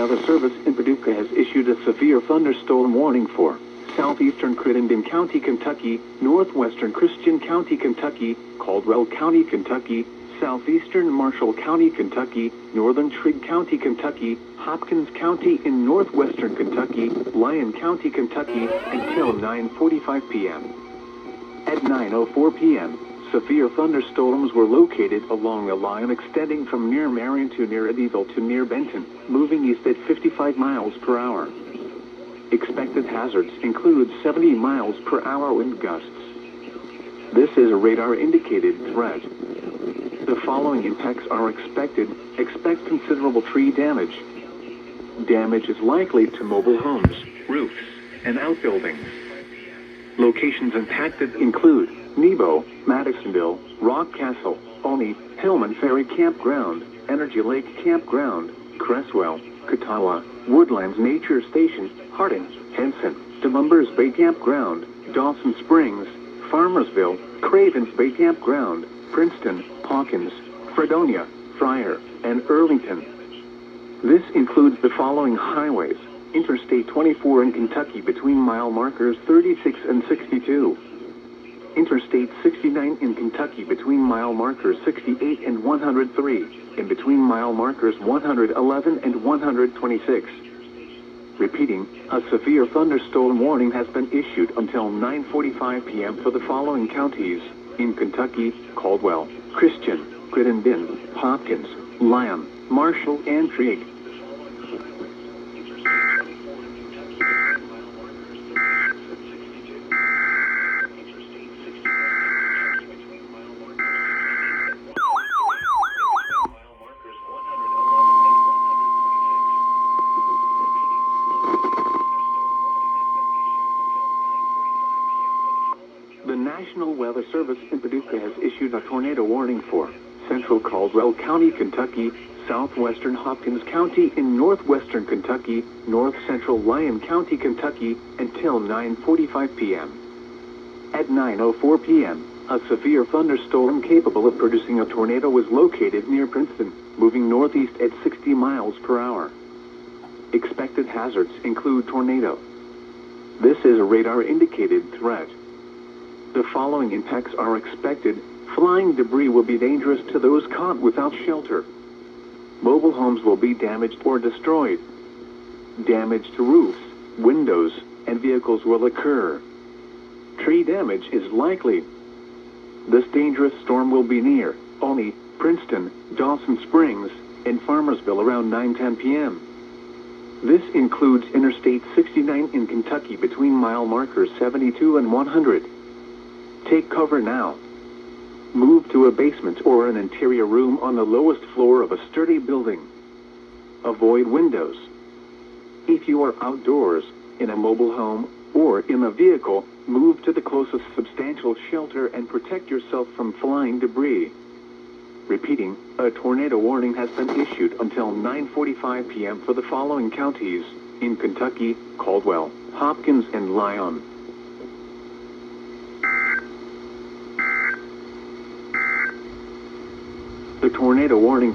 Weather Service in Paducah has issued a severe thunderstorm warning for southeastern Crittenden County, Kentucky, northwestern Christian County, Kentucky, Caldwell County, Kentucky, southeastern Marshall County, Kentucky, northern Trigg County, Kentucky, Hopkins County in northwestern Kentucky, Lyon County, Kentucky, until 9:45 p.m. At 9:04 p.m., severe thunderstorms were located along a line extending from near Marion to near Eddyville to near Benton, moving east at 55 miles per hour. Expected hazards include 70 miles per hour wind gusts. This is a radar-indicated threat. The following impacts are expected. Expect considerable tree damage. Damage is likely to mobile homes, roofs, and outbuildings. Locations impacted include Nebo, Madisonville, Rock Castle, Olney, Hillman Ferry Campground, Energy Lake Campground, Cresswell, Catawba, Woodlands Nature Station, Harding, Henson, DeLumbers Bay Campground, Dawson Springs, Farmersville, Cravens Bay Campground, Princeton, Hawkins, Fredonia, Fryer, and Earlington. This includes the following highways: Interstate 24 in Kentucky between mile markers 36 and 62. Interstate 69 in Kentucky between mile markers 68 and 103, and between mile markers 111 and 126. Repeating, a severe thunderstorm warning has been issued until 9:45 p.m. for the following counties in Kentucky: Caldwell, Christian, Crittenden, Hopkins, Lyon, Marshall, and Trigg. The National Weather Service in Paducah has issued a tornado warning for central Caldwell County, Kentucky, southwestern Hopkins County in northwestern Kentucky, north central Lyon County, Kentucky, until 9:45 p.m. At 9:04 p.m., a severe thunderstorm capable of producing a tornado was located near Princeton, moving northeast at 60 miles per hour. Expected hazards include tornado. This is a radar-indicated threat. The following impacts are expected. Flying debris will be dangerous to those caught without shelter. Mobile homes will be damaged or destroyed. Damage to roofs, windows, and vehicles will occur. Tree damage is likely. This dangerous storm will be near Olney, Princeton, Dawson Springs, and Farmersville around 9:10 p.m. This includes Interstate 69 in Kentucky between mile markers 72 and 100. Take cover now. Move to a basement or an interior room on the lowest floor of a sturdy building. Avoid windows. If you are outdoors, in a mobile home, or in a vehicle, move to the closest substantial shelter and protect yourself from flying debris. Repeating, a tornado warning has been issued until 9:45 p.m. for the following counties in Kentucky: Caldwell, Hopkins, and Lyon. The tornado warning